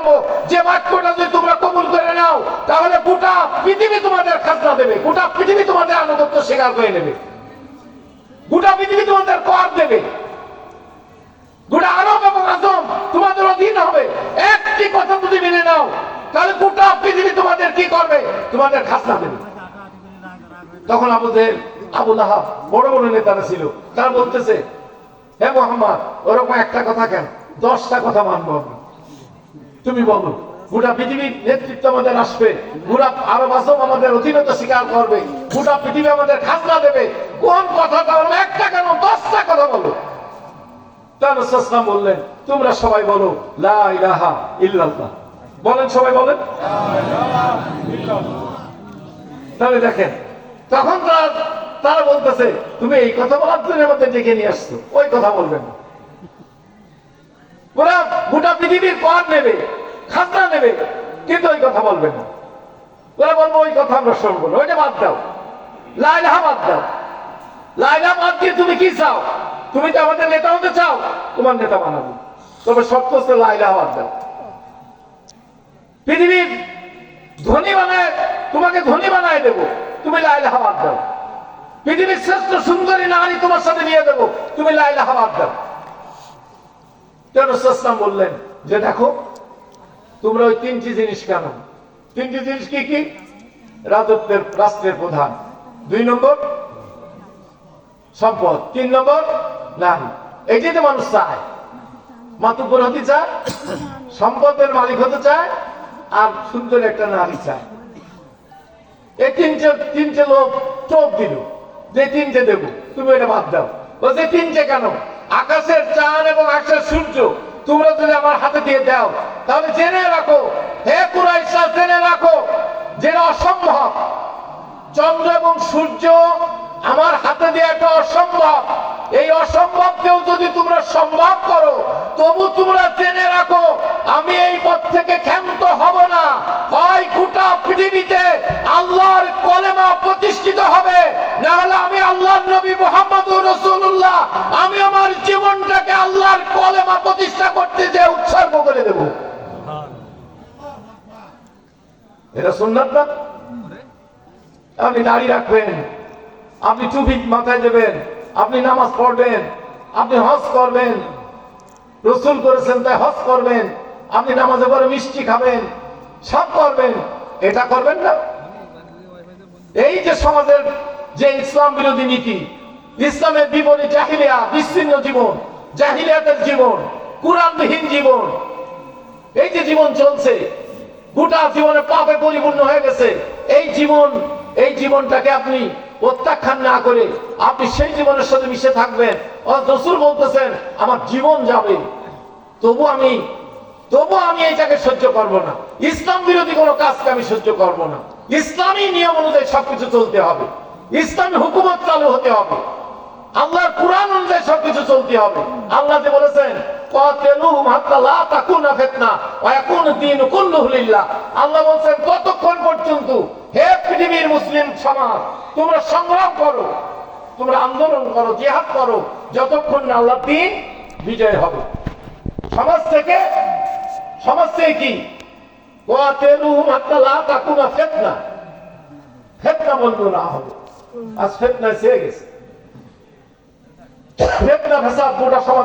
বলবো, যে বাক্যটা যদি তোমরা কবুল করে নাও তাহলে গোটা পৃথিবী তোমাদের খাজনা দেবে, গোটা পৃথিবী তোমাদের আনুগত্য স্বীকার করে নেবে, গোটা পৃথিবী তোমাদের কর দেবে, গোটা আরব এবং আজম তোমাদের অধীন হবে। একটি কথা যদি মেনে নাও তাহলে গোটা পৃথিবী তোমাদের কি করবে? তোমাদের খাজনা দেবে। তখন আবু লাহাব বড় বড় নেতারা ছিল, তারা বলতেছে, হে মুহাম্মদ, ওরকম একটা কথা কেন, 10টা কথা মানবো আমি। তুমি বলো, গোটা পৃথিবীর নেতৃত্ব আমাদের আসবে, গোটা আরব আজম আমাদের অধীনত্ব স্বীকার করবে, গোটা পৃথিবী আমাদের খাজনা দেবে, কোন কথাটা বলো? একটা কেন, 10টা কথা বলো। তারপর রাসূল বললেন, তোমরা সবাই বলো লা ইলাহা ইল্লাল্লাহ। বলেন, সবাই বলেন। তাহলে দেখেন, তখন তারা বলতেছে, তুমি এই কথা বলার জন্য আমাদের ডেকে নিয়ে আসছো, ওই কথা বলবেন না। ওরা গোটা পৃথিবীর কর নেবে, খাজনা নেবে, কিন্তু ওই কথা বলবেন না। ওরা বলবো ওই কথা আমরা শুনবো না, ওইটা বাদ দাও, লা ইলাহা বাদ দাও। লা ইলাহা বাদ দিয়ে তুমি কি চাও? তুমি তো আমাদের নেতা হতে চাও, তোমার নেতা বানাবো, তবে শর্ত হচ্ছে লা ইলাহা বাদ দাও। পৃথিবীর ধনী বানায়, তোমাকে ধনী বানায় দেবো, তুমি লা ইলাহা বাদ দাও। পৃথিবীর শ্রেষ্ঠ সুন্দরী নারী তোমার সাথে নিয়ে দেবো, তুমি লা ইলাহা বাদ দাও। রাসূল বললেন যে দেখো, তোমরা ওই 3টি জিনিস কেন? 3টি জিনিস কি কি? রাষ্ট্রের প্রধান, 2 নম্বর সম্পদ, 3 নম্বর নারী। এইটাই তো মানুষ চায়, মাতুব্বর হতে চায়, সম্পদের মালিক হতে চায়, আর সুন্দর একটা নারী চায়। এই তিনটে লোক চোখ দিল যে 3টে দেবো, তুমি এটা বাদ দাও। বলছে 3টে কেন? আকাশের চাঁদ এবং আকাশের সূর্য তোমরা যদি আমার হাতে দিয়ে দাও, তাহলে জেনে রাখো, হে কুরাইশরা, জেনে রাখো যেটা অসম্ভব। চন্দ্র এবং সূর্য আমার হাতে দিয়ে একটা অসম্ভব, এই অসম্ভবকেও যদি তোমরা সম্ভব করো, তবু তোমরা জেনে রাখো আমি এই পথ থেকে ক্ষান্ত হব না। হয় গোটা পৃথিবীতে আল্লাহর কলেমা প্রতিষ্ঠিত হবে, না হলে আমি আল্লাহর নবী মুহাম্মদুর রাসূলুল্লাহ, আমি আমার জীবনটাকে আল্লাহর কলেমা প্রতিষ্ঠা করতে যে উৎসর্গ করে দেব। এটা সুন্নাত না? আপনি দাড়ি রাখবেন, আপনি টুপি মাথায় দেবেন, আপনি নামাজ পড়বেন, আপনি হজ করবেন, রাসূল করেছেন তাই হজ করবেন, আপনি নামাজে পড়ে মিষ্টি খাবেন, সব করবেন, এটা করবেন না? এই যে সমাজের যে ইসলাম বিরোধী নীতি, ইসলামের বিপরীত জাহিলিয়া, বিচ্ছিন্ন জীবন, জাহিলিয়াতের জীবন, কুরআনবিহীন জীবন, এই যে জীবন চলছে, গোটা জীবনে পাপে পরিপূর্ণ হয়ে গেছে, এই জীবনটাকে আপনি প্রত্যাখ্যান না করে আপনি সেই জীবনের সাথে মিশে থাকবেন। রাসূল বলতেছেন আমার জীবন যাবে, তবু আমি এইটাকে সহ্য করব না। ইসলাম বিরোধী কোনো কাজকে আমি সহ্য করব না। ইসলামী নিয়ম অনুযায়ী সবকিছু চলতে হবে, ইসলামী হুকুমত চালু হতে হবে, আল্লাহর কুরআন অনুযায়ী সবকিছু চলতে হবে। আল্লাহ যে বলেছেন কাতিলুহুম হাত্তা লা তাকুনা ফিতনা ওয়া ইয়াকুনা দ্বীনু কুল্লুহু লিল্লাহ। আল্লাহ বলেন ততক্ষণ পর্যন্ত হে পৃথিবীর মুসলিম সমাজ, তোমরা সংগ্রাম করো, তোমরা আন্দোলন করো, জিহাদ করো, যতক্ষণ না আল্লাহর দ্বীন বিজয় হবে। সমাজ থেকে কি কাতিলুহুম হাত্তা লা তাকুনা ফিতনা, ফিতনা বন্ধ না হবে। আজ ফিতনা ছেয়ে গেছে, ফিতনা ফাসাদ গোটা সমাজ